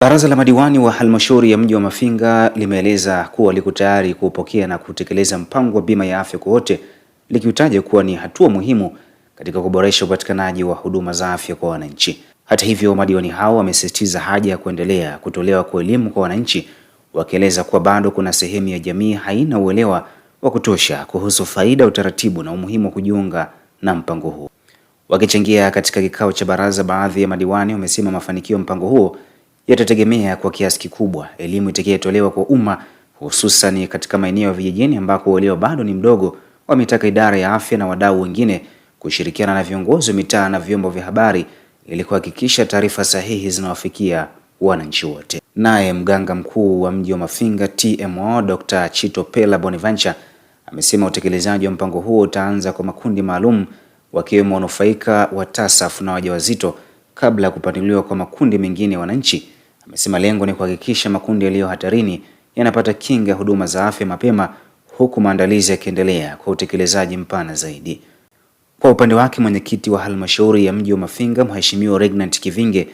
Baraza la madiwani wa halmashauri ya mji wa Mafinga limeeleza kuwa liko tayari kupokea na kutekeleza mpango wa bima ya afya kwa wote, likiutaja kuwa ni hatua muhimu katika kuboresha upatikanaji wa huduma za afya kwa wananchi. Hata hivyo, madiwani hao wamesisitiza haja ya kuendelea kutolewa kwa elimu kwa wananchi, wakieleza kuwa bado kuna sehemu ya jamii haina uelewa wa kutosha kuhusu faida, utaratibu na umuhimu wa kujiunga na mpango huo. Wakichangia katika kikao cha baraza, baadhi ya madiwani wamesema mafanikio ya mpango huo yatategemea kwa kiasi kikubwa elimu itakayotolewa kwa umma, hususan katika maeneo ya vijijini ambako uelewa bado ni mdogo. Wametaka idara ya afya na wadau wengine kushirikiana na viongozi wa mitaa na vyombo vya habari ili kuhakikisha taarifa sahihi zinawafikia wananchi wote. Naye mganga mkuu wa mji wa Mafinga TMO Dr. Chito Pela Bonaventure amesema utekelezaji wa mpango huo utaanza kwa makundi maalum, wakiwemo wanufaika wa TASAF na wajawazito kabla ya kupanuliwa kwa makundi mengine ya wananchi. Amesema lengo ni kuhakikisha makundi yaliyo hatarini yanapata kinga ya huduma za afya mapema, huku maandalizi yakiendelea kwa utekelezaji mpana zaidi. Kwa upande wake, mwenyekiti wa halmashauri ya mji wa Mafinga Mheshimiwa Regnant Kivinge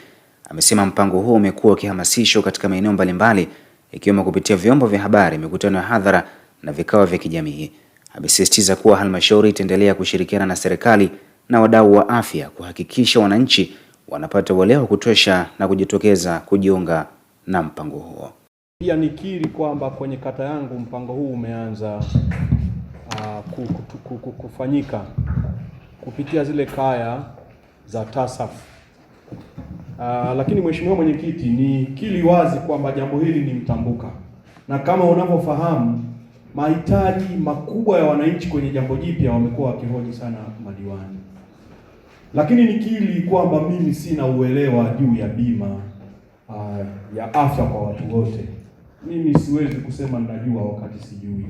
amesema mpango huo umekuwa ukihamasishwa katika maeneo mbalimbali, ikiwemo kupitia vyombo vya habari, mikutano ya hadhara na vikao vya kijamii. Amesisitiza kuwa halmashauri itaendelea kushirikiana na serikali na wadau wa afya kuhakikisha wananchi wanapata uelewa wa kutosha na kujitokeza kujiunga na mpango huo. Pia nikiri kwamba kwenye kata yangu mpango huu umeanza kufanyika kupitia zile kaya za TASAF. Lakini Mheshimiwa Mwenyekiti, ni kili wazi kwamba jambo hili ni mtambuka, na kama unavyofahamu mahitaji makubwa ya wananchi kwenye jambo jipya wamekuwa wakihoji sana madiwani. Lakini nikiri kwamba mimi sina uelewa juu ya bima ya afya kwa watu wote. Mimi siwezi kusema ninajua wakati sijui.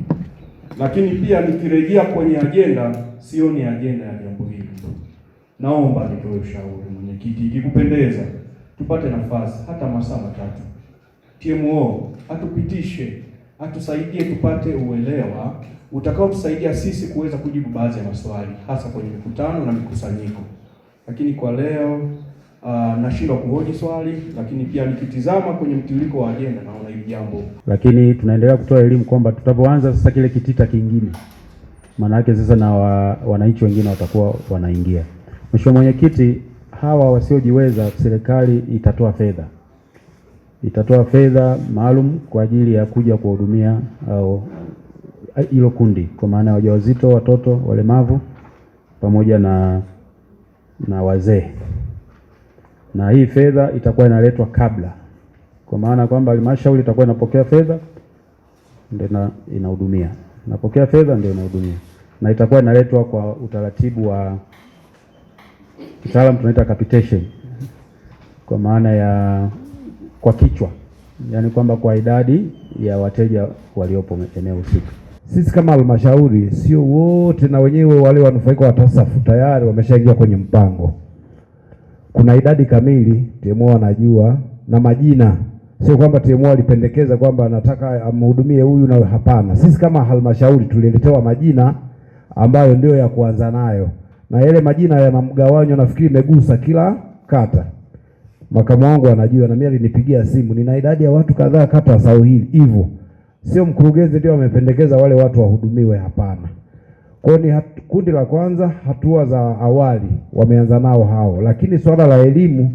Lakini pia nikirejea kwenye ajenda, sioni ajenda ya jambo hili. Naomba nitoe ushauri Mwenyekiti, ikikupendeza tupate nafasi hata masaa matatu, TMO atupitishe, atusaidie tupate uelewa utakao tusaidia sisi kuweza kujibu baadhi ya maswali, hasa kwenye mikutano na mikusanyiko. Lakini kwa leo nashindwa kuhoji swali, lakini pia nikitizama kwenye mtiririko wa ajenda naona hili jambo. Lakini tunaendelea kutoa elimu kwamba tutapoanza sasa kile kitita kingine, maana yake sasa na wananchi wengine watakuwa wanaingia. Mheshimiwa Mwenyekiti, hawa wasiojiweza serikali itatoa fedha maalum kwa ajili ya kuja kuhudumia au hilo kundi, kwa maana ya wajawazito, watoto, walemavu pamoja na wazee. Na hii fedha itakuwa inaletwa kabla, kwa maana kwamba halmashauri itakuwa inapokea fedha ndio inahudumia, inapokea fedha ndio inahudumia, na itakuwa inaletwa kwa utaratibu wa kitaalamu tunaita capitation, kwa maana ya kwa kichwa, yani kwamba kwa idadi ya wateja waliopo eneo husika. Sisi kama halmashauri sio wote, na wenyewe wale wanufaika wa TASAF tayari wameshaingia kwenye mpango. Kuna idadi kamili TMO wanajua na majina, sio kwamba TMO alipendekeza kwamba anataka amhudumie huyu na hapana. Sisi kama halmashauri tuliletewa majina ambayo ndio ya kuanza nayo, na yale majina yana mgawanyo, nafikiri megusa kila kata. Makamu wangu anajua, na mimi alinipigia simu, nina idadi ya watu kadhaa kata sawa hivyo. Sio mkurugenzi ndio amependekeza wale watu wahudumiwe, hapana. Kwa hiyo ni kundi la kwanza, hatua za awali wameanza nao hao. Lakini swala la elimu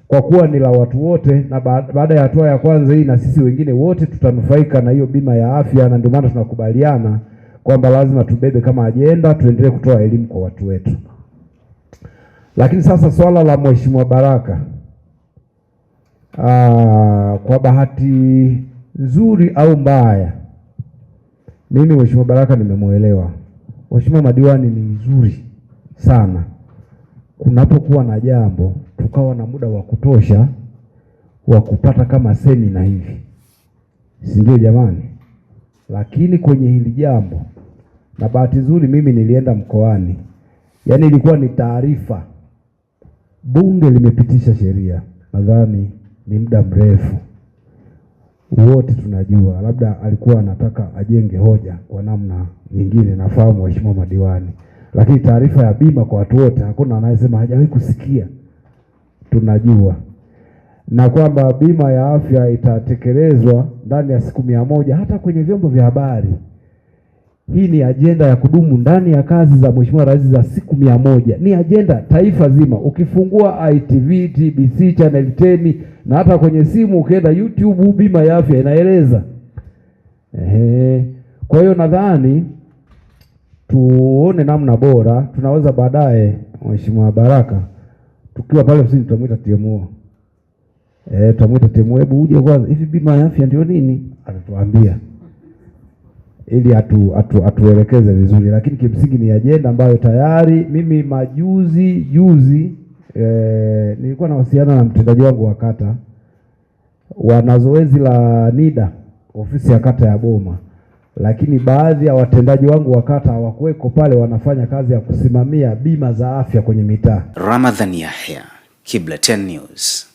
kwa kuwa ni la watu wote, na baada ya hatua ya kwanza hii na sisi wengine wote tutanufaika na hiyo bima ya afya, na ndio maana tunakubaliana kwamba lazima tubebe kama ajenda, tuendelee kutoa elimu kwa watu wetu. Lakini sasa swala la Mheshimiwa Baraka, kwa bahati nzuri au mbaya, mimi Mheshimiwa Baraka nimemuelewa. Mheshimiwa madiwani ni nzuri sana, kunapokuwa na jambo tukawa na muda wa kutosha wa kupata kama semina hivi, si ndio jamani? Lakini kwenye hili jambo, na bahati nzuri mimi nilienda mkoani, yani ilikuwa ni taarifa, bunge limepitisha sheria, nadhani ni muda mrefu, wote tunajua, labda alikuwa anataka ajenge hoja kwa namna nyingine, nafahamu Mheshimiwa madiwani, lakini taarifa ya bima kwa watu wote hakuna anayesema hajawahi kusikia, tunajua. na kwamba bima ya afya itatekelezwa ndani ya siku 100 hata kwenye vyombo vya habari. Hii ni ajenda ya kudumu ndani ya kazi za Mheshimiwa Rais za siku 100. Ni ajenda taifa zima. Ukifungua ITV, TBC, Channel 10 na hata kwenye simu ukienda YouTube, bima ya afya inaeleza. Kwa hiyo nadhani tuone namna bora tunaweza baadaye, Mheshimiwa Baraka, tukiwa pale ofisini tutamuita TMO. Tutamuita TMO, hebu uje kwanza, hivi bima ya afya ndio nini? Atatuambia ili atuelekeze vizuri, lakini kimsingi ni ajenda ambayo tayari mimi juzi nilikuwa nawasiliana na mtendaji wangu wa kata, wana zoezi la NIDA ofisi ya kata ya Boma, lakini baadhi ya watendaji wangu wa kata hawakuweko pale, wanafanya kazi ya kusimamia bima za afya kwenye mitaa. Ramadhani Yahya, Kibla 10 News.